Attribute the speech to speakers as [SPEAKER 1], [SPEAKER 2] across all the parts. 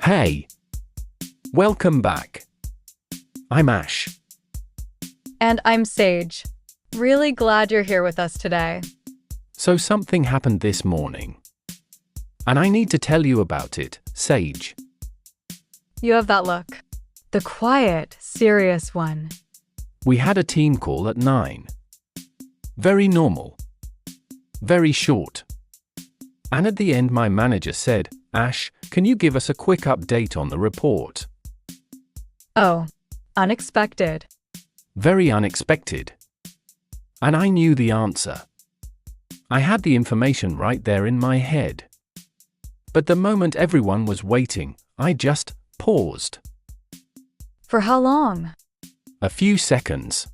[SPEAKER 1] Hey, welcome back. I'm Ash.
[SPEAKER 2] And I'm Sage. Really glad you're here with us today.
[SPEAKER 1] So something happened this morning. And I need to tell you about it, Sage.
[SPEAKER 2] You have that look. The quiet, serious one.
[SPEAKER 1] We had a team call at 9. Very normal. Very short. And at the end my manager said, Ash, can you give us a quick update on the report?
[SPEAKER 2] Oh, unexpected.
[SPEAKER 1] Very unexpected. And I knew the answer. I had the information right there in my head. But the moment everyone was waiting, I just paused.
[SPEAKER 2] For how long?
[SPEAKER 1] A few seconds.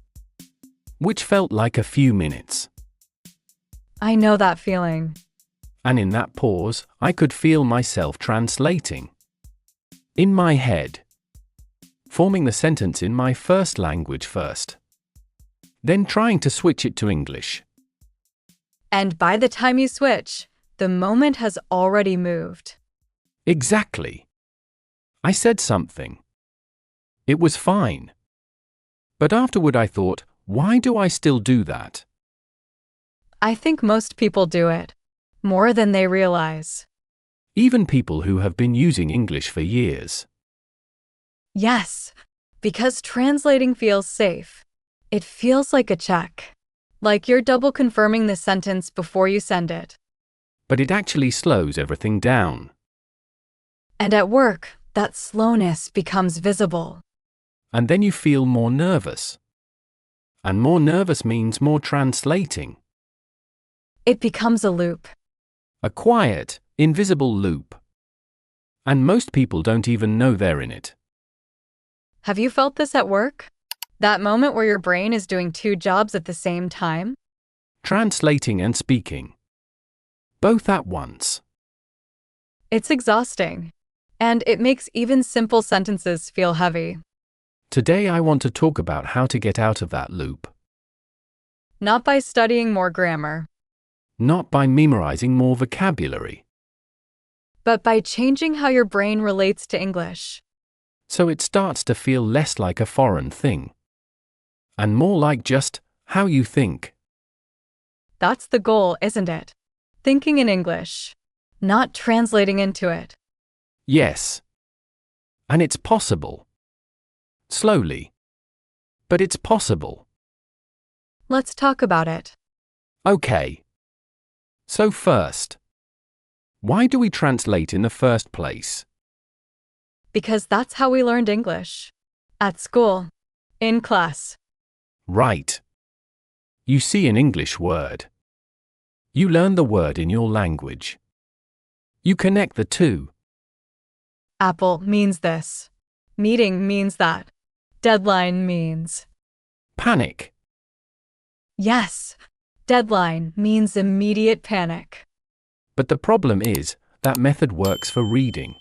[SPEAKER 1] Which felt like a few minutes.
[SPEAKER 2] I know that feeling.
[SPEAKER 1] And in that pause, I could feel myself translating. In my head. Forming the sentence in my first language first. Then trying to switch it to English.
[SPEAKER 2] And by the time you switch, the moment has already moved.
[SPEAKER 1] Exactly. I said something. It was fine. But afterward I thought, why do I still do that?
[SPEAKER 2] I think most people do it. More than they realize.
[SPEAKER 1] Even people who have been using English for years.
[SPEAKER 2] Yes, because translating feels safe. It feels like a check. Like you're double confirming the sentence before you send it.
[SPEAKER 1] But it actually slows everything down.
[SPEAKER 2] And at work, that slowness becomes visible.
[SPEAKER 1] And then you feel more nervous. And more nervous means more translating.
[SPEAKER 2] It becomes a loop.
[SPEAKER 1] A quiet, invisible loop. And most people don't even know they're in it.
[SPEAKER 2] Have you felt this at work? That moment where your brain is doing two jobs at the same time?
[SPEAKER 1] Translating and speaking. Both at once.
[SPEAKER 2] It's exhausting. And it makes even simple sentences feel heavy.
[SPEAKER 1] Today I want to talk about how to get out of that loop.
[SPEAKER 2] Not by studying more grammar,
[SPEAKER 1] Not by memorizing more vocabulary.
[SPEAKER 2] but by changing how your brain relates to English.
[SPEAKER 1] So it starts to feel less like a foreign thing. And more like just how you think.
[SPEAKER 2] That's the goal, isn't it? Thinking in English, not translating into it.
[SPEAKER 1] Yes. And it's possible. Slowly. But it's possible.
[SPEAKER 2] Let's talk about it.
[SPEAKER 1] Okay. So first, why do we translate in the first place?
[SPEAKER 2] Because that's how we learned English. At school. In class.
[SPEAKER 1] Right. You see an English word. You learn the word in your language. You connect the two.
[SPEAKER 2] Apple means this. Meeting means that. Deadline means.
[SPEAKER 1] Panic.
[SPEAKER 2] Yes. Deadline means immediate panic.
[SPEAKER 1] But the problem is, that method works for reading.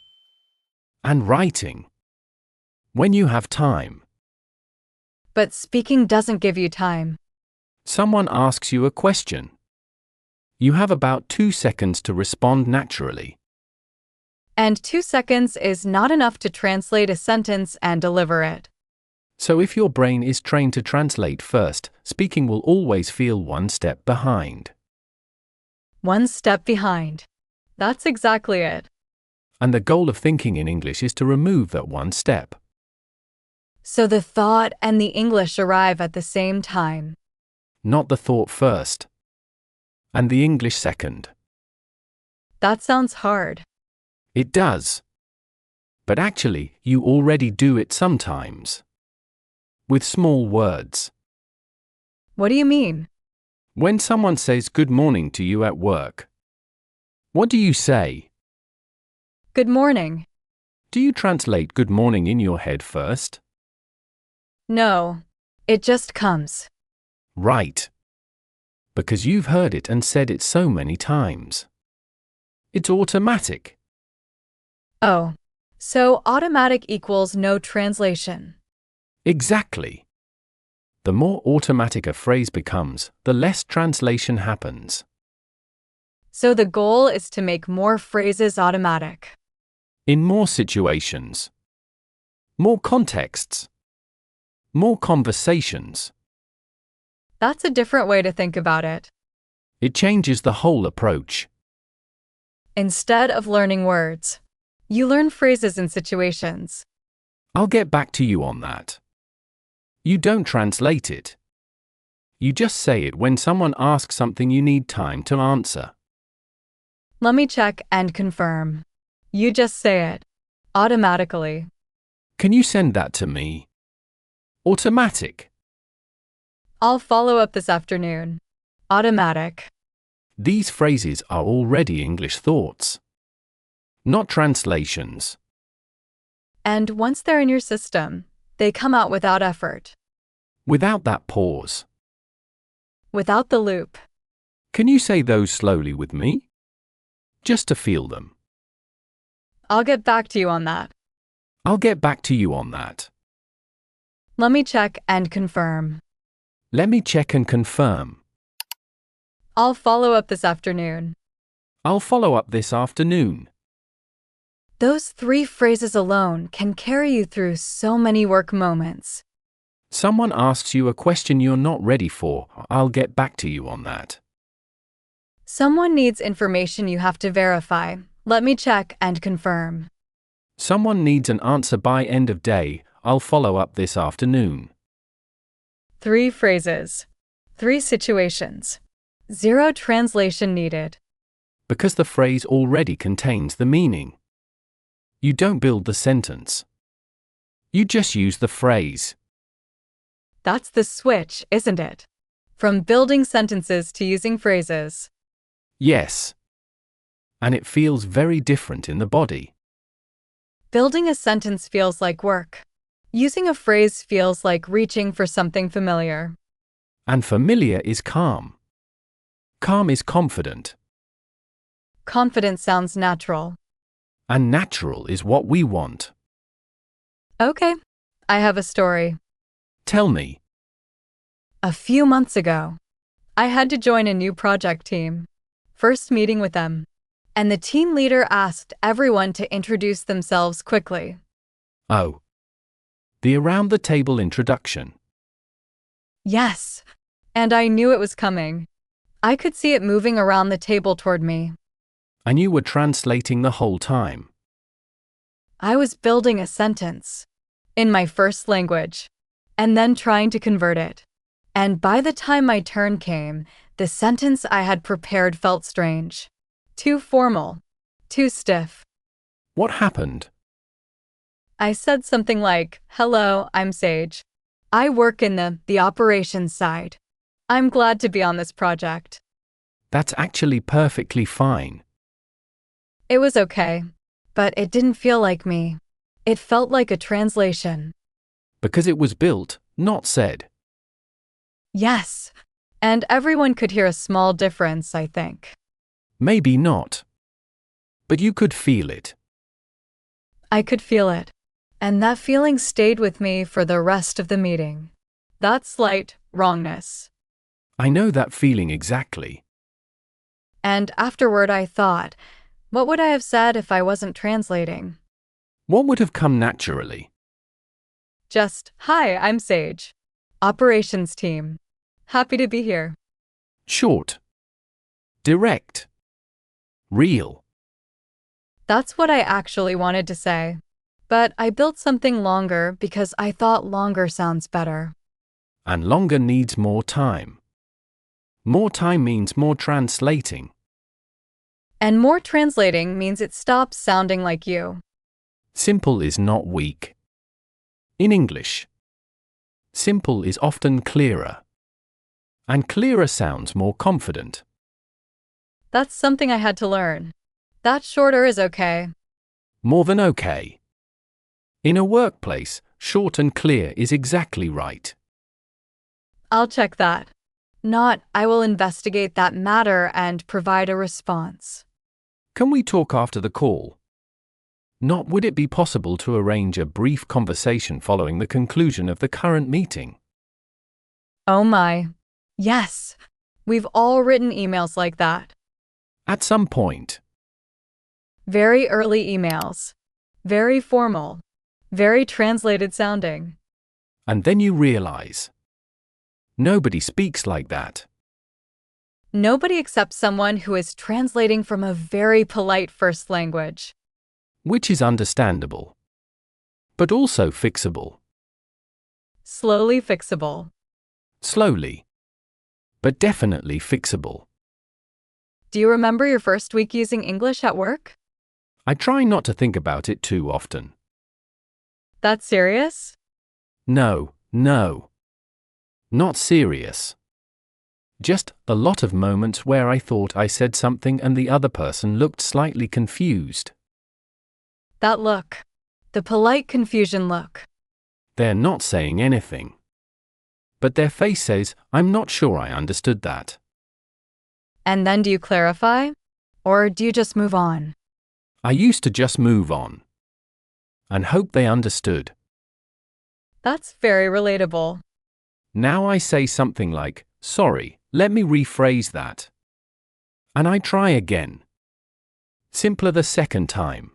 [SPEAKER 1] And writing. When you have time.
[SPEAKER 2] But speaking doesn't give you time.
[SPEAKER 1] Someone asks you a question. You have about 2 seconds to respond naturally.
[SPEAKER 2] And 2 seconds is not enough to translate a sentence and deliver it.
[SPEAKER 1] So if your brain is trained to translate first, speaking will always feel one step behind.
[SPEAKER 2] One step behind. That's exactly it.
[SPEAKER 1] And the goal of thinking in English is to remove that one step.
[SPEAKER 2] So the thought and the English arrive at the same time.
[SPEAKER 1] Not the thought first. And the English second.
[SPEAKER 2] That sounds hard.
[SPEAKER 1] It does. But actually, you already do it sometimes. With small words.
[SPEAKER 2] What do you mean?
[SPEAKER 1] When someone says good morning to you at work, what do you say?
[SPEAKER 2] Good morning.
[SPEAKER 1] Do you translate good morning in your head first?
[SPEAKER 2] No. It just comes.
[SPEAKER 1] Right. Because you've heard it and said it so many times. It's automatic.
[SPEAKER 2] Oh. So automatic equals no translation.
[SPEAKER 1] Exactly. The more automatic a phrase becomes, the less translation happens.
[SPEAKER 2] So the goal is to make more phrases automatic.
[SPEAKER 1] In more situations. More contexts. More conversations.
[SPEAKER 2] That's a different way to think about it.
[SPEAKER 1] It changes the whole approach.
[SPEAKER 2] Instead of learning words, you learn phrases and situations.
[SPEAKER 1] I'll get back to you on that. You don't translate it. You just say it when someone asks something you need time to answer.
[SPEAKER 2] Let me check and confirm. You just say it. Automatically.
[SPEAKER 1] Can you send that to me? Automatic.
[SPEAKER 2] I'll follow up this afternoon. Automatic.
[SPEAKER 1] These phrases are already English thoughts, not translations.
[SPEAKER 2] And once they're in your system, they come out without effort.
[SPEAKER 1] Without that pause.
[SPEAKER 2] Without the loop.
[SPEAKER 1] Can you say those slowly with me? Just to feel them.
[SPEAKER 2] I'll get back to you on that.
[SPEAKER 1] I'll get back to you on that.
[SPEAKER 2] Let me check and confirm.
[SPEAKER 1] Let me check and confirm.
[SPEAKER 2] I'll follow up this afternoon.
[SPEAKER 1] I'll follow up this afternoon.
[SPEAKER 2] Those 3 phrases alone can carry you through so many work moments.
[SPEAKER 1] Someone asks you a question you're not ready for. I'll get back to you on that.
[SPEAKER 2] Someone needs information you have to verify. Let me check and confirm.
[SPEAKER 1] Someone needs an answer by end of day. I'll follow up this afternoon.
[SPEAKER 2] 3 phrases. 3 situations. 0 translation needed.
[SPEAKER 1] Because the phrase already contains the meaning. You don't build the sentence. You just use the phrase.
[SPEAKER 2] That's the switch, isn't it? From building sentences to using phrases.
[SPEAKER 1] Yes. And it feels very different in the body.
[SPEAKER 2] Building a sentence feels like work. Using a phrase feels like reaching for something familiar.
[SPEAKER 1] And familiar is calm. Calm is confident.
[SPEAKER 2] Confident sounds natural.
[SPEAKER 1] And natural is what we want.
[SPEAKER 2] Okay, I have a story.
[SPEAKER 1] Tell me.
[SPEAKER 2] A few months ago, I had to join a new project team. First meeting with them. And the team leader asked everyone to introduce themselves quickly.
[SPEAKER 1] Oh. The around the table introduction.
[SPEAKER 2] Yes. And I knew it was coming. I could see it moving around the table toward me.
[SPEAKER 1] And you were translating the whole time.
[SPEAKER 2] I was building a sentence. In my first language. And then trying to convert it. And by the time my turn came, the sentence I had prepared felt strange. Too formal. Too stiff.
[SPEAKER 1] What happened?
[SPEAKER 2] I said something like, "Hello, I'm Sage. I work in the operations side. I'm glad to be on this project."
[SPEAKER 1] That's actually perfectly fine.
[SPEAKER 2] It was okay. But it didn't feel like me. It felt like a translation.
[SPEAKER 1] Because it was built, not said.
[SPEAKER 2] Yes. And everyone could hear a small difference, I think.
[SPEAKER 1] Maybe not. But you could feel it.
[SPEAKER 2] I could feel it. And that feeling stayed with me for the rest of the meeting. That slight wrongness.
[SPEAKER 1] I know that feeling exactly.
[SPEAKER 2] And afterward I thought, what would I have said if I wasn't translating?
[SPEAKER 1] What would have come naturally?
[SPEAKER 2] Just, "Hi, I'm Sage. Operations team. Happy to be here."
[SPEAKER 1] Short. Direct. Real.
[SPEAKER 2] That's what I actually wanted to say. But I built something longer because I thought longer sounds better.
[SPEAKER 1] And longer needs more time. More time means more translating.
[SPEAKER 2] And more translating means it stops sounding like you.
[SPEAKER 1] Simple is not weak. In English, simple is often clearer. And clearer sounds more confident.
[SPEAKER 2] That's something I had to learn. That shorter is okay.
[SPEAKER 1] More than okay. In a workplace, short and clear is exactly right.
[SPEAKER 2] I'll check that. Not, I will investigate that matter and provide a response.
[SPEAKER 1] Can we talk after the call? Not, would it be possible to arrange a brief conversation following the conclusion of the current meeting?
[SPEAKER 2] Oh my. Yes. We've all written emails like that.
[SPEAKER 1] At some point.
[SPEAKER 2] Very early emails. very formal, very translated sounding.
[SPEAKER 1] And then you realize nobody speaks like that.
[SPEAKER 2] Nobody except someone who is translating from a very polite first language.
[SPEAKER 1] Which is understandable, but also fixable.
[SPEAKER 2] Slowly fixable.
[SPEAKER 1] Slowly, but definitely fixable.
[SPEAKER 2] Do you remember your first week using English at work?
[SPEAKER 1] I try not to think about it too often.
[SPEAKER 2] That's serious?
[SPEAKER 1] No, not serious. Just a lot of moments where I thought I said something and the other person looked slightly confused.
[SPEAKER 2] That look. The polite confusion look.
[SPEAKER 1] They're not saying anything. But their face says, I'm not sure I understood that.
[SPEAKER 2] And then do you clarify? Or do you just move on?
[SPEAKER 1] I used to just move on. And hope they understood.
[SPEAKER 2] That's very relatable.
[SPEAKER 1] Now I say something like, sorry, let me rephrase that. And I try again. Simpler the second time.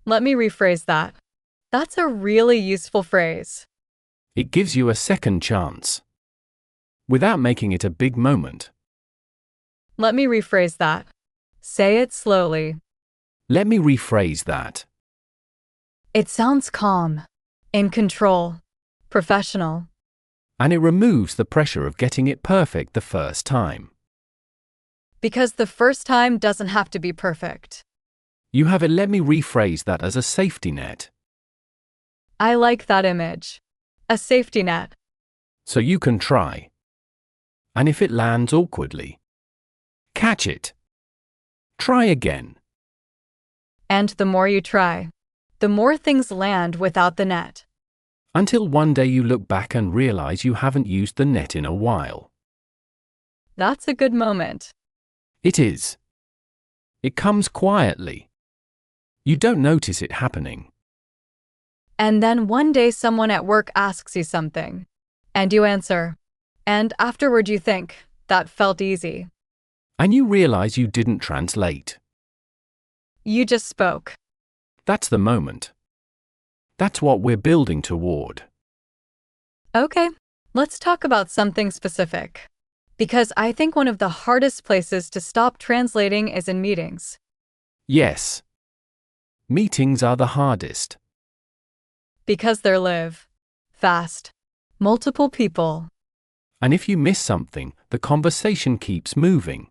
[SPEAKER 2] Let me rephrase that. That's a really useful phrase.
[SPEAKER 1] It gives you a second chance. Without making it a big moment.
[SPEAKER 2] Let me rephrase that. Say it slowly.
[SPEAKER 1] Let me rephrase that.
[SPEAKER 2] It sounds calm, in control, professional.
[SPEAKER 1] And it removes the pressure of getting it perfect the first time.
[SPEAKER 2] Because the first time doesn't have to be perfect.
[SPEAKER 1] You have a let me rephrase that as a safety net.
[SPEAKER 2] I like that image. A safety net.
[SPEAKER 1] So you can try. And if it lands awkwardly, catch it. Try again.
[SPEAKER 2] And the more you try, the more things land without the net.
[SPEAKER 1] Until one day you look back and realize you haven't used the net in a while.
[SPEAKER 2] That's a good moment.
[SPEAKER 1] It is. It comes quietly. You don't notice it happening.
[SPEAKER 2] And then one day someone at work asks you something, and you answer. And afterward you think, that felt easy.
[SPEAKER 1] And you realize you didn't translate.
[SPEAKER 2] You just spoke.
[SPEAKER 1] That's the moment. That's what we're building toward.
[SPEAKER 2] Okay, let's talk about something specific. Because I think one of the hardest places to stop translating is in meetings.
[SPEAKER 1] Yes. Meetings are the hardest.
[SPEAKER 2] Because they're live, fast, multiple people.
[SPEAKER 1] And if you miss something, the conversation keeps moving.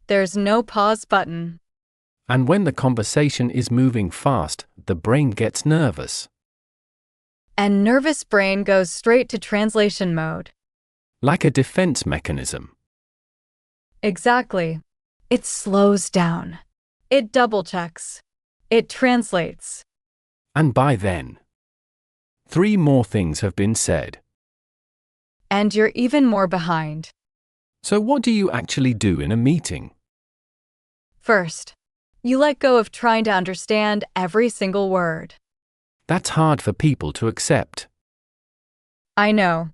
[SPEAKER 2] There's no pause button.
[SPEAKER 1] And when the conversation is moving fast, the brain gets nervous.
[SPEAKER 2] And nervous brain goes straight to translation mode.
[SPEAKER 1] Like a defense mechanism.
[SPEAKER 2] Exactly. It slows down. It double checks. It translates.
[SPEAKER 1] And by then, 3 more things have been said.
[SPEAKER 2] And you're even more behind.
[SPEAKER 1] So what do you actually do in a meeting?
[SPEAKER 2] First, you let go of trying to understand every single word.
[SPEAKER 1] That's hard for people to accept.
[SPEAKER 2] I know,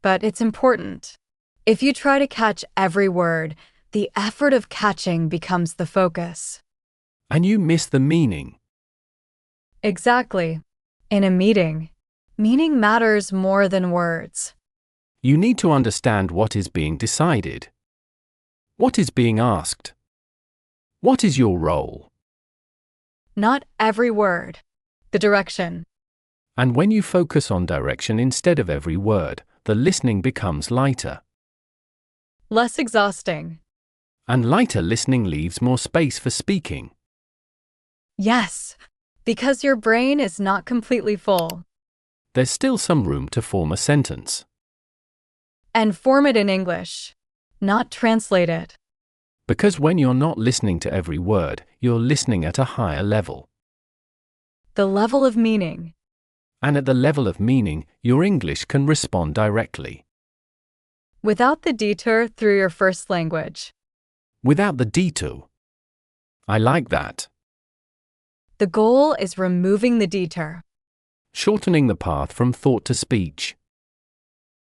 [SPEAKER 2] but it's important. If you try to catch every word, the effort of catching becomes the focus.
[SPEAKER 1] And you miss the meaning.
[SPEAKER 2] Exactly. In a meeting, meaning matters more than words.
[SPEAKER 1] You need to understand what is being decided. What is being asked? What is your role?
[SPEAKER 2] Not every word. The direction.
[SPEAKER 1] And when you focus on direction instead of every word, the listening becomes lighter.
[SPEAKER 2] Less exhausting.
[SPEAKER 1] And lighter listening leaves more space for speaking.
[SPEAKER 2] Yes, because your brain is not completely full.
[SPEAKER 1] There's still some room to form a sentence.
[SPEAKER 2] And form it in English, not translate it.
[SPEAKER 1] Because when you're not listening to every word, you're listening at a higher level.
[SPEAKER 2] The level of meaning.
[SPEAKER 1] And at the level of meaning, your English can respond directly.
[SPEAKER 2] Without the detour through your first language.
[SPEAKER 1] Without the detour. I like that.
[SPEAKER 2] The goal is removing the detour.
[SPEAKER 1] Shortening the path from thought to speech.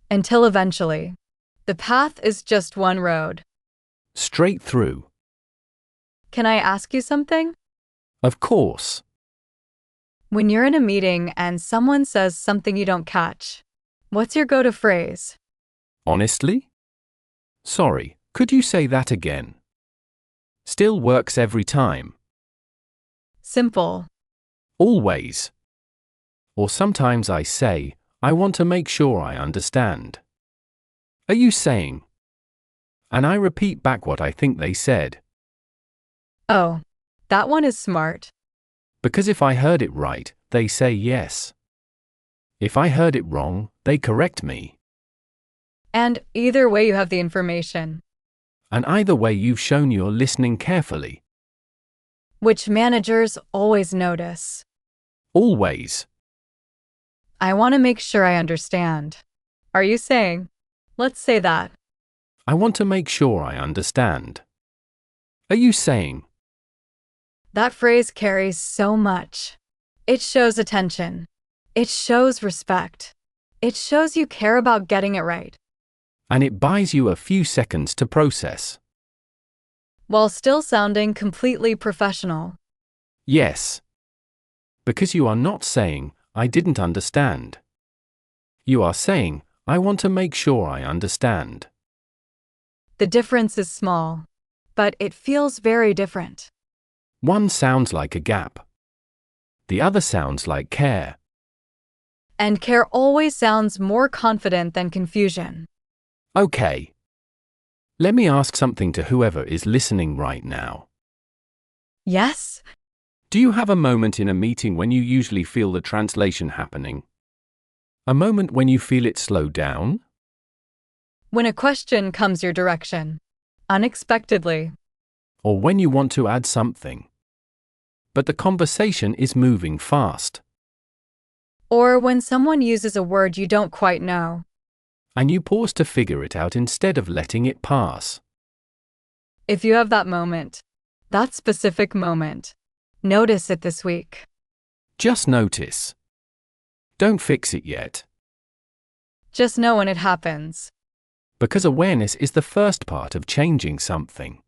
[SPEAKER 2] Until eventually, the path is just one road.
[SPEAKER 1] Straight through.
[SPEAKER 2] Can I ask you something?
[SPEAKER 1] Of course.
[SPEAKER 2] When you're in a meeting and someone says something you don't catch, what's your go-to phrase?
[SPEAKER 1] Honestly? Sorry, could you say that again? Still works every time.
[SPEAKER 2] Simple.
[SPEAKER 1] Always. Or sometimes I say, I want to make sure I understand. Are you saying? And I repeat back what I think they said.
[SPEAKER 2] Oh, that one is smart.
[SPEAKER 1] Because if I heard it right, they say yes. If I heard it wrong, they correct me.
[SPEAKER 2] And either way, you have the information,
[SPEAKER 1] And either way, you've shown you're listening carefully.
[SPEAKER 2] which managers always notice.
[SPEAKER 1] Always.
[SPEAKER 2] I want to make sure I understand. Are you saying? Let's say that.
[SPEAKER 1] I want to make sure I understand. Are you saying?
[SPEAKER 2] That phrase carries so much. It shows attention. It shows respect. It shows you care about getting it right,
[SPEAKER 1] And it buys you a few seconds to process.
[SPEAKER 2] while still sounding completely professional.
[SPEAKER 1] Yes. Because you are not saying, I didn't understand. You are saying, I want to make sure I understand.
[SPEAKER 2] The difference is small, but it feels very different.
[SPEAKER 1] One sounds like a gap. The other sounds like care.
[SPEAKER 2] And care always sounds more confident than confusion.
[SPEAKER 1] Okay. Let me ask something to whoever is listening right now.
[SPEAKER 2] Yes?
[SPEAKER 1] Do you have a moment in a meeting when you usually feel the translation happening? A moment when you feel it slow down?
[SPEAKER 2] When a question comes your direction, unexpectedly,
[SPEAKER 1] Or when you want to add something, but the conversation is moving fast,
[SPEAKER 2] or when someone uses a word you don't quite know.
[SPEAKER 1] and you pause to figure it out instead of letting it pass?
[SPEAKER 2] If you have that moment, that specific moment, notice it this week.
[SPEAKER 1] Just notice. Don't fix it yet,
[SPEAKER 2] Just know when it happens.
[SPEAKER 1] because awareness is the first part of changing something.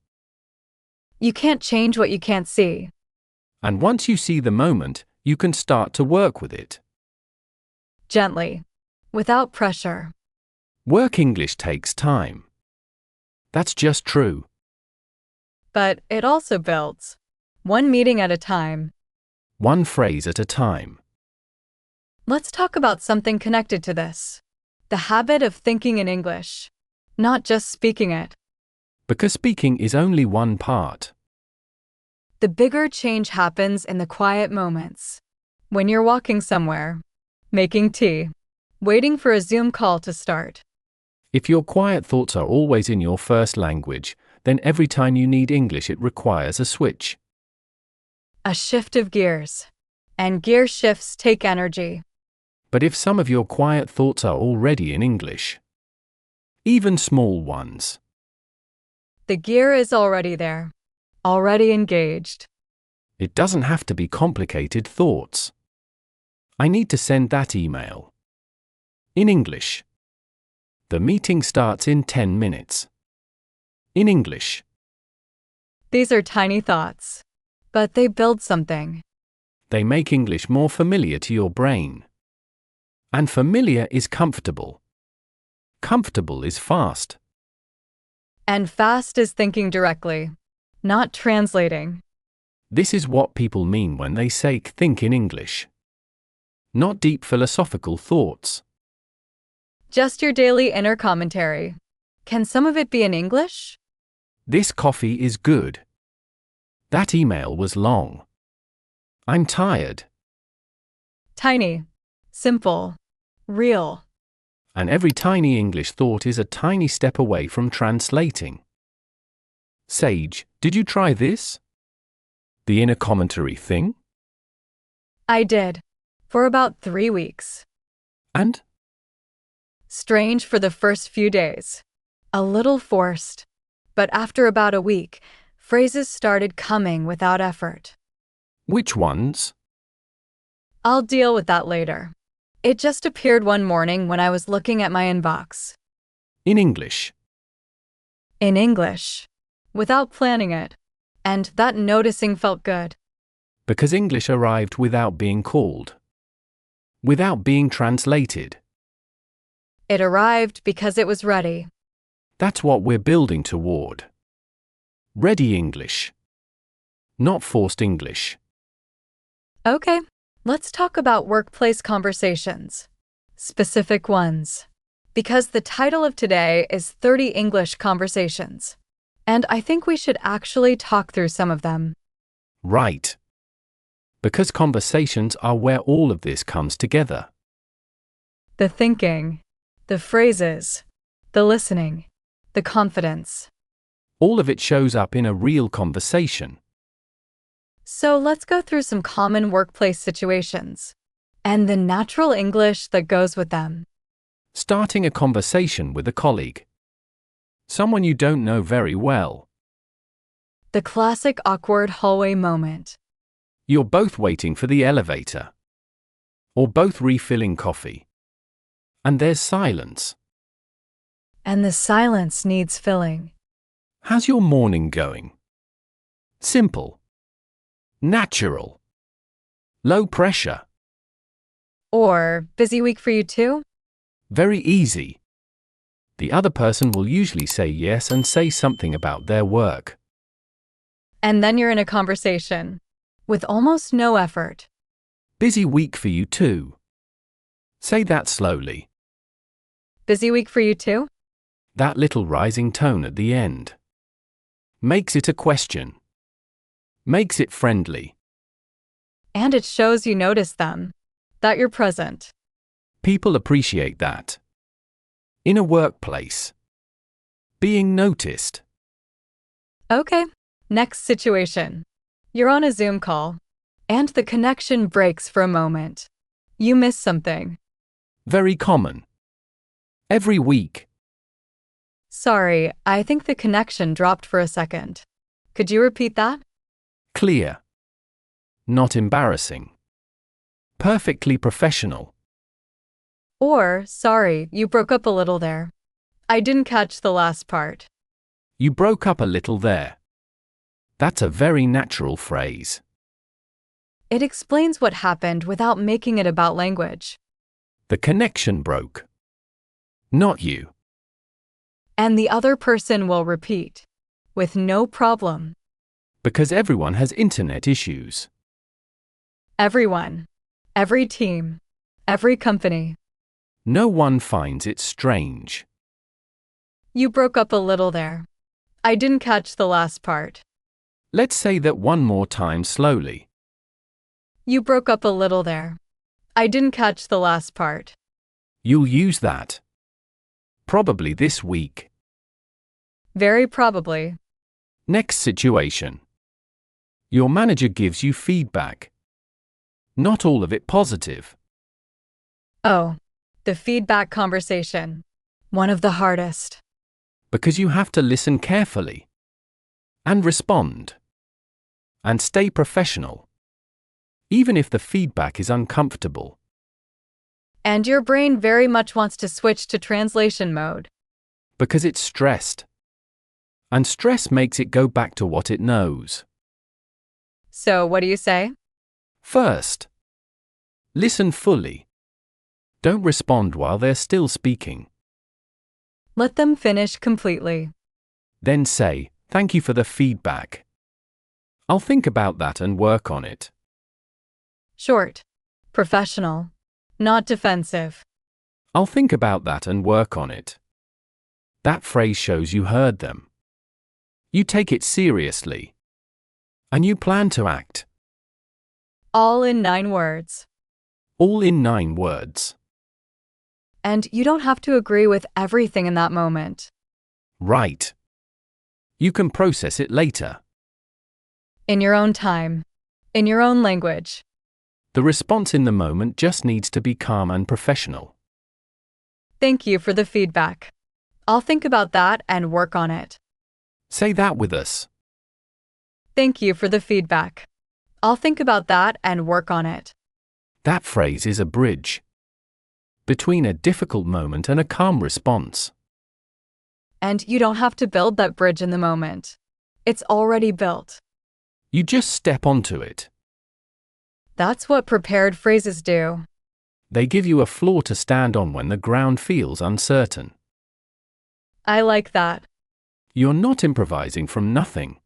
[SPEAKER 2] You can't change what you can't see.
[SPEAKER 1] And once you see the moment, you can start to work with it.
[SPEAKER 2] Gently, without pressure.
[SPEAKER 1] Work English takes time. That's just true.
[SPEAKER 2] But it also builds, one meeting at a time.
[SPEAKER 1] One phrase at a time.
[SPEAKER 2] Let's talk about something connected to this. The habit of thinking in English, not just speaking it.
[SPEAKER 1] Because speaking is only one part.
[SPEAKER 2] The bigger change happens in the quiet moments. When you're walking somewhere, making tea, waiting for a Zoom call to start.
[SPEAKER 1] If your quiet thoughts are always in your first language, then every time you need English it requires a switch.
[SPEAKER 2] A shift of gears. And gear shifts take energy.
[SPEAKER 1] But if some of your quiet thoughts are already in English, even small ones,
[SPEAKER 2] The gear is already there, already engaged.
[SPEAKER 1] it doesn't have to be complicated thoughts. I need to send that email. In English. The meeting starts in 10 minutes. In English.
[SPEAKER 2] These are tiny thoughts, but they build something.
[SPEAKER 1] They make English more familiar to your brain. And familiar is comfortable. Comfortable is fast.
[SPEAKER 2] And fast is thinking directly, not translating.
[SPEAKER 1] This is what people mean when they say think in English. Not deep philosophical thoughts.
[SPEAKER 2] Just your daily inner commentary. Can some of it be in English?
[SPEAKER 1] This coffee is good. That email was long. I'm tired.
[SPEAKER 2] Tiny, simple, real.
[SPEAKER 1] And every tiny English thought is a tiny step away from translating. Sage, did you try this? The inner commentary thing?
[SPEAKER 2] I did. For about 3 weeks.
[SPEAKER 1] And?
[SPEAKER 2] Strange for the first few days. A little forced. But after about a week, phrases started coming without effort.
[SPEAKER 1] Which ones?
[SPEAKER 2] I'll deal with that later. It just appeared one morning when I was looking at my inbox.
[SPEAKER 1] In English.
[SPEAKER 2] In English. Without planning it. And that noticing felt good.
[SPEAKER 1] Because English arrived without being called. Without being translated.
[SPEAKER 2] It arrived because it was ready.
[SPEAKER 1] That's what we're building toward. Ready English. Not forced English.
[SPEAKER 2] Okay, let's talk about workplace conversations. Specific ones. Because the title of today is 30 English Conversations. And I think we should actually talk through some of them.
[SPEAKER 1] Right. Because conversations are where all of this comes together.
[SPEAKER 2] The thinking, the phrases, the listening, the confidence.
[SPEAKER 1] All of it shows up in a real conversation.
[SPEAKER 2] So let's go through some common workplace situations and the natural English that goes with them.
[SPEAKER 1] Starting a conversation with a colleague. Someone you don't know very well.
[SPEAKER 2] The classic awkward hallway moment.
[SPEAKER 1] You're both waiting for the elevator. Or both refilling coffee. And there's silence.
[SPEAKER 2] And the silence needs filling.
[SPEAKER 1] How's your morning going? Simple. Natural. Low pressure.
[SPEAKER 2] Or, busy week for you too?
[SPEAKER 1] Very easy. The other person will usually say yes and say something about their work.
[SPEAKER 2] And then you're in a conversation. With almost no effort.
[SPEAKER 1] Busy week for you too. Say that slowly.
[SPEAKER 2] Busy week for you too?
[SPEAKER 1] That little rising tone at the end. Makes it a question. Makes it friendly.
[SPEAKER 2] And it shows you notice them. That you're present.
[SPEAKER 1] People appreciate that. In a workplace. Being noticed.
[SPEAKER 2] Okay, next situation. You're on a Zoom call, and the connection breaks for a moment. You miss something.
[SPEAKER 1] Very common. Every week.
[SPEAKER 2] Sorry, I think the connection dropped for a second. Could you repeat that?
[SPEAKER 1] Clear. Not embarrassing. Perfectly professional.
[SPEAKER 2] Or, sorry, you broke up a little there. I didn't catch the last part.
[SPEAKER 1] You broke up a little there. That's a very natural phrase.
[SPEAKER 2] It explains what happened without making it about language.
[SPEAKER 1] The connection broke. Not you.
[SPEAKER 2] And the other person will repeat. With no problem.
[SPEAKER 1] Because everyone has internet issues.
[SPEAKER 2] Everyone. Every team. Every company.
[SPEAKER 1] No one finds it strange.
[SPEAKER 2] You broke up a little there. I didn't catch the last part.
[SPEAKER 1] Let's say that one more time slowly.
[SPEAKER 2] You broke up a little there. I didn't catch the last part.
[SPEAKER 1] You'll use that. Probably this week.
[SPEAKER 2] Very probably.
[SPEAKER 1] Next situation. Your manager gives you feedback. Not all of it positive.
[SPEAKER 2] Oh, the feedback conversation. One of the hardest.
[SPEAKER 1] Because you have to listen carefully. And respond. And stay professional. Even if the feedback is uncomfortable.
[SPEAKER 2] And your brain very much wants to switch to translation mode.
[SPEAKER 1] Because it's stressed. And stress makes it go back to what it knows.
[SPEAKER 2] So, what do you say?
[SPEAKER 1] First, listen fully. Don't respond while they're still speaking.
[SPEAKER 2] Let them finish completely.
[SPEAKER 1] Then say, "Thank you for the feedback. I'll think about that and work on it."
[SPEAKER 2] Short. Professional. Not defensive.
[SPEAKER 1] I'll think about that and work on it. That phrase shows you heard them. You take it seriously. And you plan to act.
[SPEAKER 2] All in 9 words.
[SPEAKER 1] All in 9 words.
[SPEAKER 2] And you don't have to agree with everything in that moment.
[SPEAKER 1] Right. You can process it later.
[SPEAKER 2] In your own time. In your own language.
[SPEAKER 1] The response in the moment just needs to be calm and professional.
[SPEAKER 2] Thank you for the feedback. I'll think about that and work on it.
[SPEAKER 1] Say that with us.
[SPEAKER 2] Thank you for the feedback. I'll think about that and work on it.
[SPEAKER 1] That phrase is a bridge between a difficult moment and a calm response.
[SPEAKER 2] And you don't have to build that bridge in the moment. It's already built.
[SPEAKER 1] You just step onto it.
[SPEAKER 2] That's what prepared phrases do.
[SPEAKER 1] They give you a floor to stand on when the ground feels uncertain.
[SPEAKER 2] I like that.
[SPEAKER 1] You're not improvising from nothing.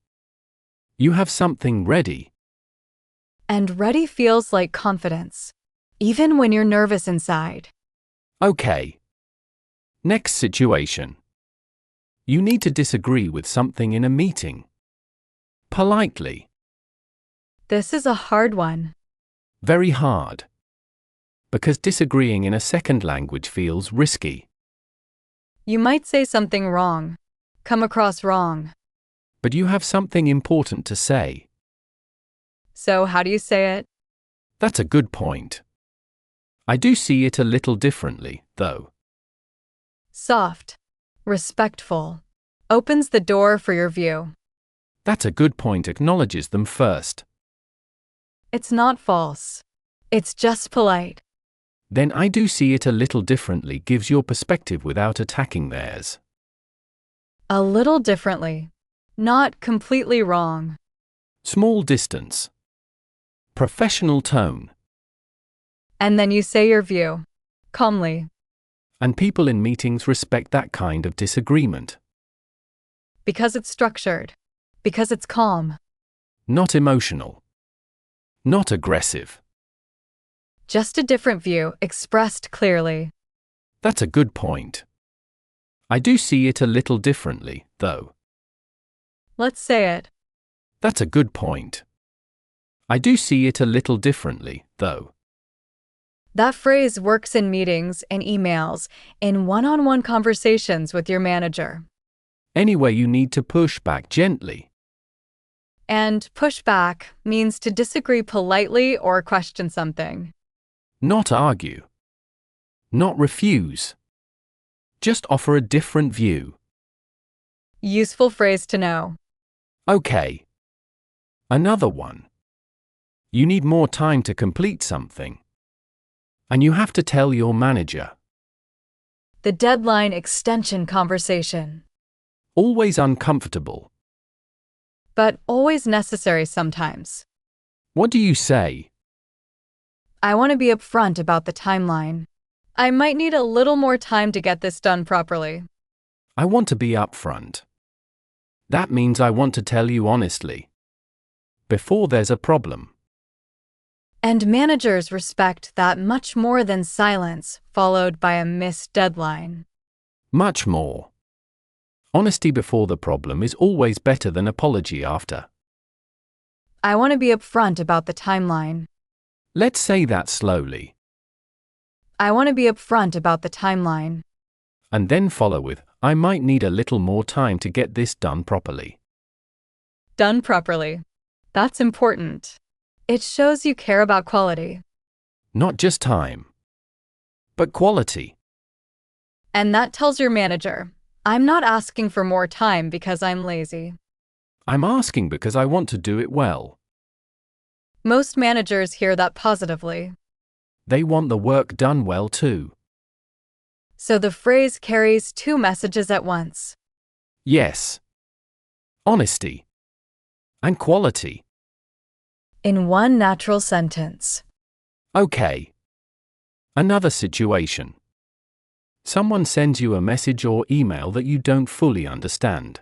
[SPEAKER 1] You have something ready.
[SPEAKER 2] And ready feels like confidence, even when you're nervous inside.
[SPEAKER 1] Okay. Next situation. You need to disagree with something in a meeting. Politely.
[SPEAKER 2] This is a hard one.
[SPEAKER 1] Very hard. Because disagreeing in a second language feels risky.
[SPEAKER 2] You might say something wrong, come across wrong.
[SPEAKER 1] But you have something important to say.
[SPEAKER 2] So how do you say it?
[SPEAKER 1] That's a good point. I do see it a little differently, though.
[SPEAKER 2] Soft, respectful, opens the door for your view.
[SPEAKER 1] That's a good point, acknowledges them first.
[SPEAKER 2] It's not false. It's just polite.
[SPEAKER 1] Then I do see it a little differently gives your perspective without attacking theirs.
[SPEAKER 2] A little differently. Not completely wrong.
[SPEAKER 1] Small distance. Professional tone.
[SPEAKER 2] And then you say your view. Calmly.
[SPEAKER 1] And people in meetings respect that kind of disagreement.
[SPEAKER 2] Because it's structured. Because it's calm.
[SPEAKER 1] Not emotional. Not aggressive.
[SPEAKER 2] Just a different view expressed clearly.
[SPEAKER 1] That's a good point. I do see it a little differently, though.
[SPEAKER 2] Let's say it.
[SPEAKER 1] That's a good point. I do see it a little differently, though.
[SPEAKER 2] That phrase works in meetings and emails, in one-on-one conversations with your manager.
[SPEAKER 1] Anyway, you need to push back gently.
[SPEAKER 2] And push back means to disagree politely or question something.
[SPEAKER 1] Not argue. Not refuse. Just offer a different view.
[SPEAKER 2] Useful phrase to know.
[SPEAKER 1] Okay. Another one. You need more time to complete something. And you have to tell your manager.
[SPEAKER 2] The deadline extension conversation.
[SPEAKER 1] Always uncomfortable.
[SPEAKER 2] But always necessary sometimes.
[SPEAKER 1] What do you say?
[SPEAKER 2] I want to be upfront about the timeline. I might need a little more time to get this done properly.
[SPEAKER 1] I want to be upfront. That means I want to tell you honestly. Before there's a problem.
[SPEAKER 2] And managers respect that much more than silence followed by a missed deadline.
[SPEAKER 1] Much more. Honesty before the problem is always better than apology after.
[SPEAKER 2] I want to be upfront about the timeline.
[SPEAKER 1] Let's say that slowly.
[SPEAKER 2] I want to be upfront about the timeline.
[SPEAKER 1] And then follow with, I might need a little more time to get this done properly.
[SPEAKER 2] Done properly. That's important. It shows you care about quality.
[SPEAKER 1] Not just time, but quality.
[SPEAKER 2] And that tells your manager, I'm not asking for more time because I'm lazy.
[SPEAKER 1] I'm asking because I want to do it well.
[SPEAKER 2] Most managers hear that positively.
[SPEAKER 1] They want the work done well too.
[SPEAKER 2] So the phrase carries two messages at once.
[SPEAKER 1] Yes. Honesty. And quality.
[SPEAKER 2] In one natural sentence.
[SPEAKER 1] Okay. Another situation. Someone sends you a message or email that you don't fully understand.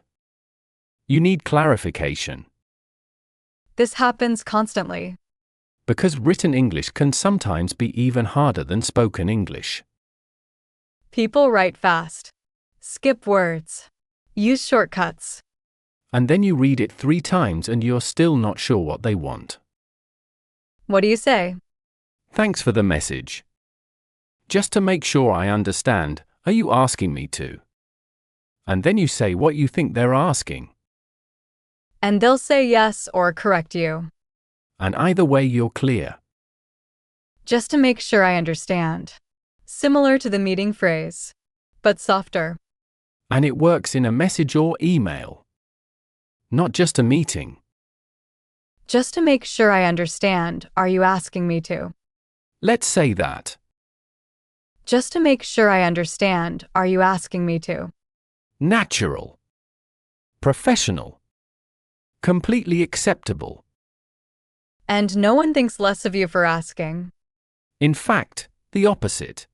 [SPEAKER 1] You need clarification.
[SPEAKER 2] This happens constantly.
[SPEAKER 1] Because written English can sometimes be even harder than spoken English.
[SPEAKER 2] People write fast. Skip words. Use shortcuts.
[SPEAKER 1] And then you read it 3 times and you're still not sure what they want.
[SPEAKER 2] What do you say?
[SPEAKER 1] Thanks for the message. Just to make sure I understand, are you asking me to? And then you say what you think they're asking.
[SPEAKER 2] And they'll say yes or correct you.
[SPEAKER 1] And either way you're clear.
[SPEAKER 2] Just to make sure I understand. Similar to the meeting phrase, but softer.
[SPEAKER 1] And it works in a message or email. Not just a meeting.
[SPEAKER 2] Just to make sure I understand, are you asking me to?
[SPEAKER 1] Let's say that.
[SPEAKER 2] Just to make sure I understand, are you asking me to?
[SPEAKER 1] Natural. Professional. Completely acceptable.
[SPEAKER 2] And no one thinks less of you for asking.
[SPEAKER 1] In fact, the opposite.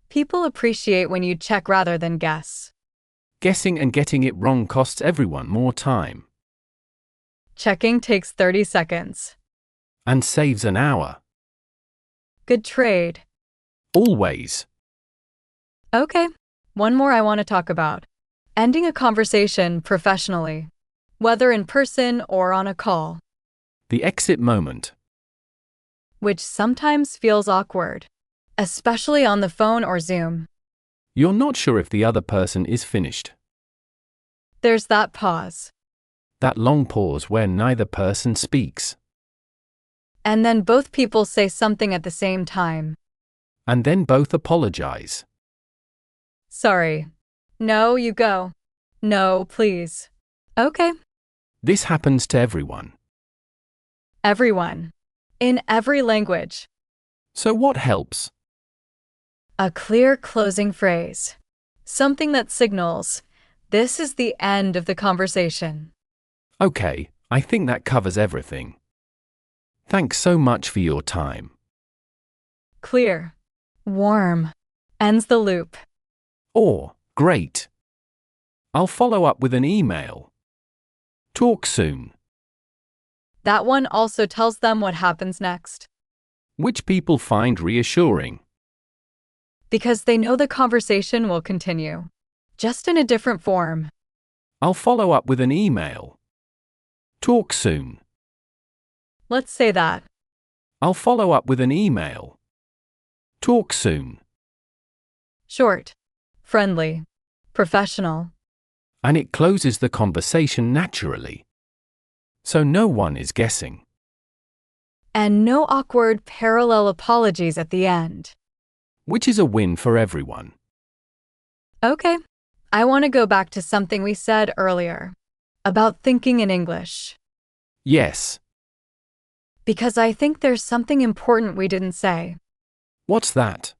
[SPEAKER 2] People appreciate when you check rather than guess.
[SPEAKER 1] Guessing and getting it wrong costs everyone more time.
[SPEAKER 2] Checking takes 30 seconds.
[SPEAKER 1] And saves an hour.
[SPEAKER 2] Good trade.
[SPEAKER 1] Always.
[SPEAKER 2] Okay, one more I want to talk about. Ending a conversation professionally, whether in person or on a call,
[SPEAKER 1] The exit moment.
[SPEAKER 2] which sometimes feels awkward, especially on the phone or Zoom.
[SPEAKER 1] You're not sure if the other person is finished.
[SPEAKER 2] There's that pause.
[SPEAKER 1] That long pause where neither person speaks.
[SPEAKER 2] And then both people say something at the same time.
[SPEAKER 1] And then both apologize.
[SPEAKER 2] Sorry. No, you go. No, please. Okay.
[SPEAKER 1] This happens to everyone.
[SPEAKER 2] Everyone. In every language.
[SPEAKER 1] So what helps?
[SPEAKER 2] A clear closing phrase. Something that signals, this is the end of the conversation.
[SPEAKER 1] Okay, I think that covers everything. Thanks so much for your time.
[SPEAKER 2] Clear. Warm. Ends the loop.
[SPEAKER 1] Or, great. I'll follow up with an email. Talk soon.
[SPEAKER 2] That one also tells them what happens next.
[SPEAKER 1] Which people find reassuring.
[SPEAKER 2] Because they know the conversation will continue. Just in a different form.
[SPEAKER 1] I'll follow up with an email. Talk soon.
[SPEAKER 2] Let's say that.
[SPEAKER 1] I'll follow up with an email. Talk soon.
[SPEAKER 2] Short. Friendly. Professional.
[SPEAKER 1] And it closes the conversation naturally. So no one is guessing.
[SPEAKER 2] And no awkward parallel apologies at the end.
[SPEAKER 1] Which is a win for everyone.
[SPEAKER 2] Okay. I want to go back to something we said earlier. About thinking in English.
[SPEAKER 1] Yes.
[SPEAKER 2] Because I think there's something important we didn't say.
[SPEAKER 1] What's that?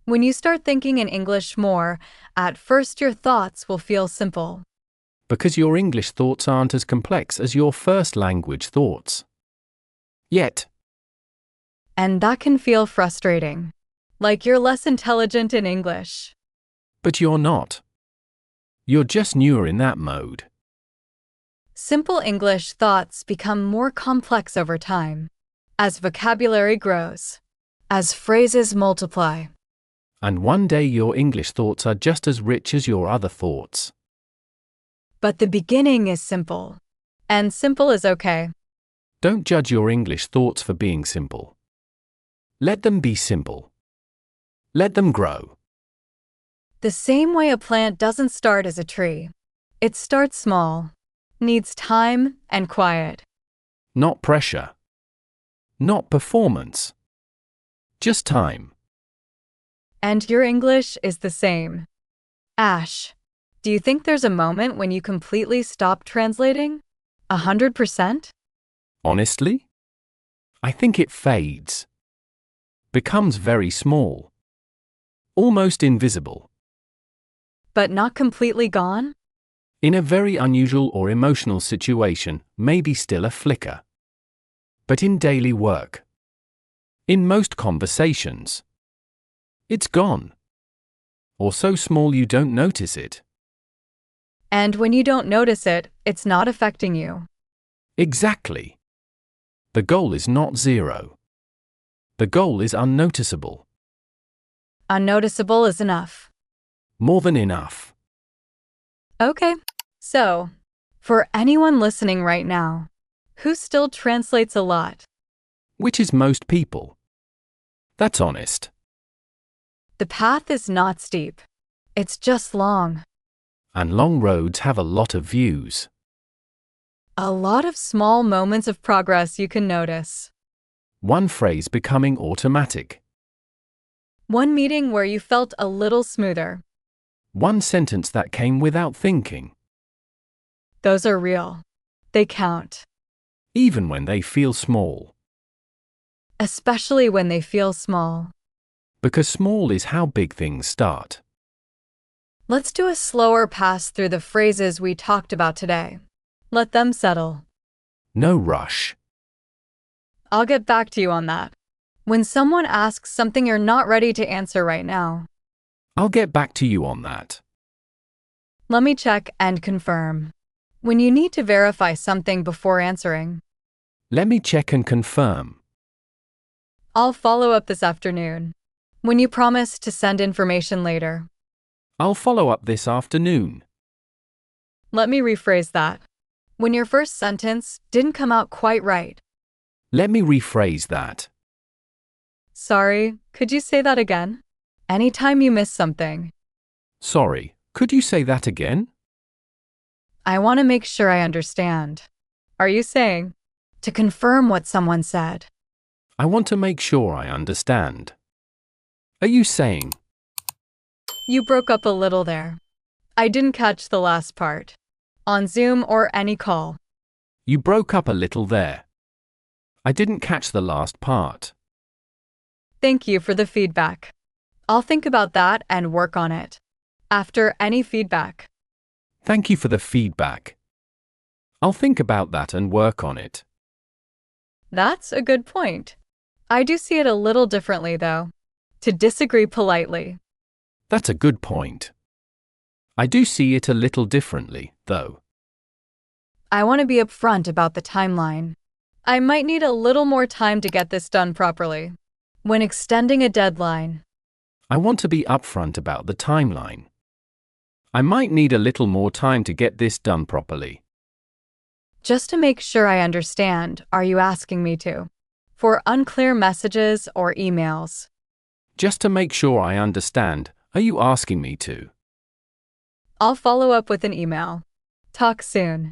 [SPEAKER 2] When you start thinking in English more, at first your thoughts will feel simple.
[SPEAKER 1] Because your English thoughts aren't as complex as your first language thoughts. Yet.
[SPEAKER 2] And that can feel frustrating. Like you're less intelligent in English.
[SPEAKER 1] But you're not. You're just newer in that mode.
[SPEAKER 2] Simple English thoughts become more complex over time. As vocabulary grows. As phrases multiply.
[SPEAKER 1] And one day your English thoughts are just as rich as your other thoughts.
[SPEAKER 2] But the beginning is simple. And simple is okay.
[SPEAKER 1] Don't judge your English thoughts for being simple. Let them be simple. Let them grow.
[SPEAKER 2] The same way a plant doesn't start as a tree. It starts small. Needs time and quiet.
[SPEAKER 1] Not pressure. Not performance. Just time.
[SPEAKER 2] And your English is the same. Ash, do you think there's a moment when you completely stop translating? 100%?
[SPEAKER 1] Honestly? I think it fades. Becomes very small. Almost invisible.
[SPEAKER 2] But not completely gone?
[SPEAKER 1] In a very unusual or emotional situation, maybe still a flicker. But in daily work. In most conversations. It's gone. Or so small you don't notice it.
[SPEAKER 2] And when you don't notice it, it's not affecting you.
[SPEAKER 1] Exactly. The goal is not zero. The goal is unnoticeable.
[SPEAKER 2] Unnoticeable is enough.
[SPEAKER 1] More than enough.
[SPEAKER 2] Okay. So, for anyone listening right now, who still translates a lot,
[SPEAKER 1] Which is most people. That's honest.
[SPEAKER 2] the path is not steep. It's just long.
[SPEAKER 1] And long roads have a lot of views.
[SPEAKER 2] A lot of small moments of progress you can notice.
[SPEAKER 1] One phrase becoming automatic.
[SPEAKER 2] One meeting where you felt a little smoother.
[SPEAKER 1] One sentence that came without thinking.
[SPEAKER 2] Those are real. They count.
[SPEAKER 1] Even when they feel small.
[SPEAKER 2] Especially when they feel small.
[SPEAKER 1] Because small is how big things start.
[SPEAKER 2] Let's do a slower pass through the phrases we talked about today. Let them settle.
[SPEAKER 1] No rush.
[SPEAKER 2] I'll get back to you on that. When someone asks something you're not ready to answer right now,
[SPEAKER 1] I'll get back to you on that.
[SPEAKER 2] let me check and confirm. When you need to verify something before answering,
[SPEAKER 1] Let me check and confirm.
[SPEAKER 2] I'll follow up this afternoon. When you promise to send information later,
[SPEAKER 1] I'll follow up this afternoon.
[SPEAKER 2] let me rephrase that. When your first sentence didn't come out quite right.
[SPEAKER 1] Let me rephrase that.
[SPEAKER 2] Sorry, could you say that again? Anytime you miss something,
[SPEAKER 1] Sorry, could you say that again?
[SPEAKER 2] I want to make sure I understand. Are you saying to confirm what someone said?
[SPEAKER 1] I want to make sure I understand. Are you saying?
[SPEAKER 2] You broke up a little there. I didn't catch the last part. On Zoom or any call.
[SPEAKER 1] You broke up a little there. I didn't catch the last part.
[SPEAKER 2] Thank you for the feedback. I'll think about that and work on it. After any feedback,
[SPEAKER 1] Thank you for the feedback. I'll think about that and work on it.
[SPEAKER 2] that's a good point. I do see it a little differently, though. To disagree politely.
[SPEAKER 1] That's a good point. I do see it a little differently, though.
[SPEAKER 2] I want to be upfront about the timeline. I might need a little more time to get this done properly. When extending a deadline,
[SPEAKER 1] I want to be upfront about the timeline. I might need a little more time to get this done properly.
[SPEAKER 2] just to make sure I understand, are you asking me to? For unclear messages or emails.
[SPEAKER 1] Just to make sure I understand, are you asking me to?
[SPEAKER 2] I'll follow up with an email. Talk soon.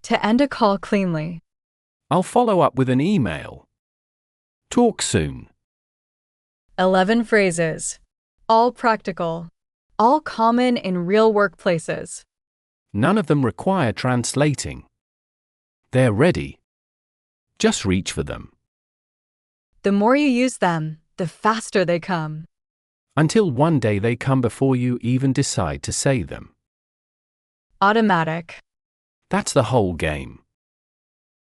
[SPEAKER 2] To end a call cleanly.
[SPEAKER 1] I'll follow up with an email. Talk soon.
[SPEAKER 2] 11 phrases. All practical. All common in real workplaces.
[SPEAKER 1] None of them require translating. They're ready. Just reach for them.
[SPEAKER 2] The more you use them, the faster they come.
[SPEAKER 1] Until one day they come before you even decide to say them.
[SPEAKER 2] Automatic.
[SPEAKER 1] That's the whole game.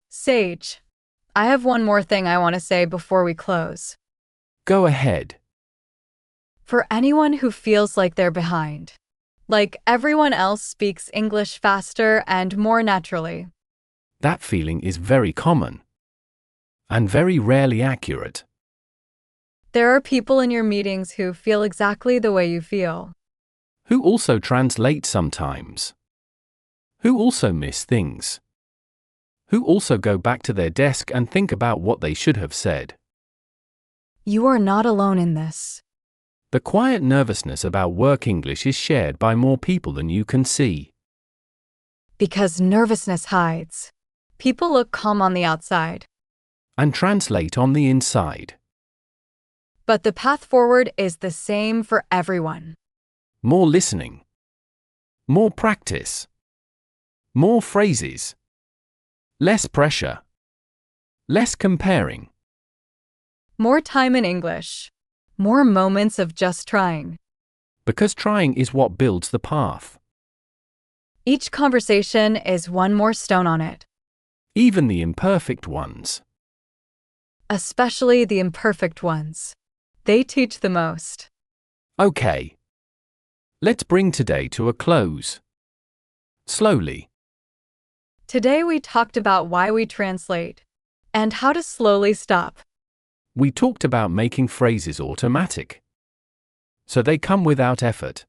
[SPEAKER 2] Sage. I have one more thing I want to say before we close.
[SPEAKER 1] Go ahead.
[SPEAKER 2] For anyone who feels like they're behind, like everyone else speaks English faster and more naturally,
[SPEAKER 1] That feeling is very common. And very rarely accurate.
[SPEAKER 2] there are people in your meetings who feel exactly the way you feel.
[SPEAKER 1] Who also translate sometimes. Who also miss things. Who also go back to their desk and think about what they should have said.
[SPEAKER 2] You are not alone in this.
[SPEAKER 1] The quiet nervousness about work English is shared by more people than you can see.
[SPEAKER 2] Because nervousness hides. People look calm on the outside.
[SPEAKER 1] And translate on the inside.
[SPEAKER 2] But the path forward is the same for everyone.
[SPEAKER 1] More listening. More practice. More phrases. Less pressure. Less comparing.
[SPEAKER 2] More time in English. More moments of just trying.
[SPEAKER 1] Because trying is what builds the path.
[SPEAKER 2] Each conversation is one more stone on it.
[SPEAKER 1] Even the imperfect ones.
[SPEAKER 2] Especially the imperfect ones. They teach the most.
[SPEAKER 1] Okay. Let's bring today to a close. Slowly.
[SPEAKER 2] Today we talked about why we translate and how to slowly stop.
[SPEAKER 1] We talked about making phrases automatic. So they come without effort.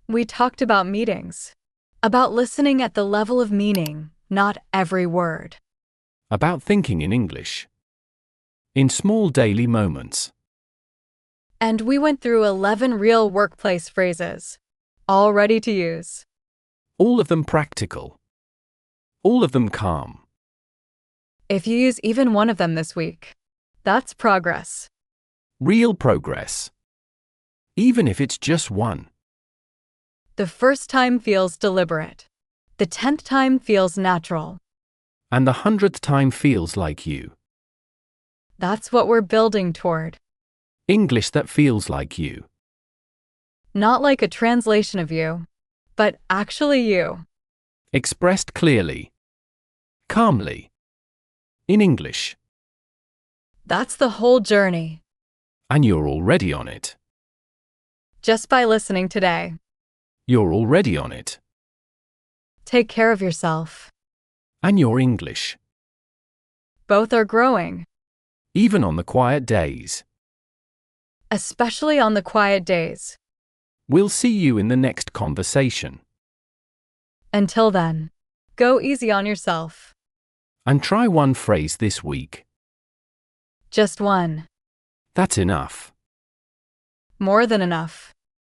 [SPEAKER 2] We talked about meetings, about listening at the level of meaning, not every word.
[SPEAKER 1] About thinking in English. In small daily moments.
[SPEAKER 2] And we went through 11 real workplace phrases, all ready to use.
[SPEAKER 1] All of them practical. All of them calm.
[SPEAKER 2] If you use even one of them this week, that's progress.
[SPEAKER 1] Real progress. Even if it's just one.
[SPEAKER 2] The first time feels deliberate. The 10th time feels natural.
[SPEAKER 1] And the 100th time feels like you.
[SPEAKER 2] That's what we're building toward.
[SPEAKER 1] English that feels like you.
[SPEAKER 2] Not like a translation of you, but actually you.
[SPEAKER 1] Expressed clearly. Calmly. In English.
[SPEAKER 2] That's the whole journey.
[SPEAKER 1] And you're already on it.
[SPEAKER 2] Just by listening today.
[SPEAKER 1] You're already on it.
[SPEAKER 2] Take care of yourself.
[SPEAKER 1] And you're English.
[SPEAKER 2] Both are growing.
[SPEAKER 1] Even on the quiet days.
[SPEAKER 2] Especially on the quiet days.
[SPEAKER 1] We'll see you in the next conversation.
[SPEAKER 2] Until then, go easy on yourself.
[SPEAKER 1] And try one phrase this week.
[SPEAKER 2] Just one.
[SPEAKER 1] That's enough.
[SPEAKER 2] More than enough.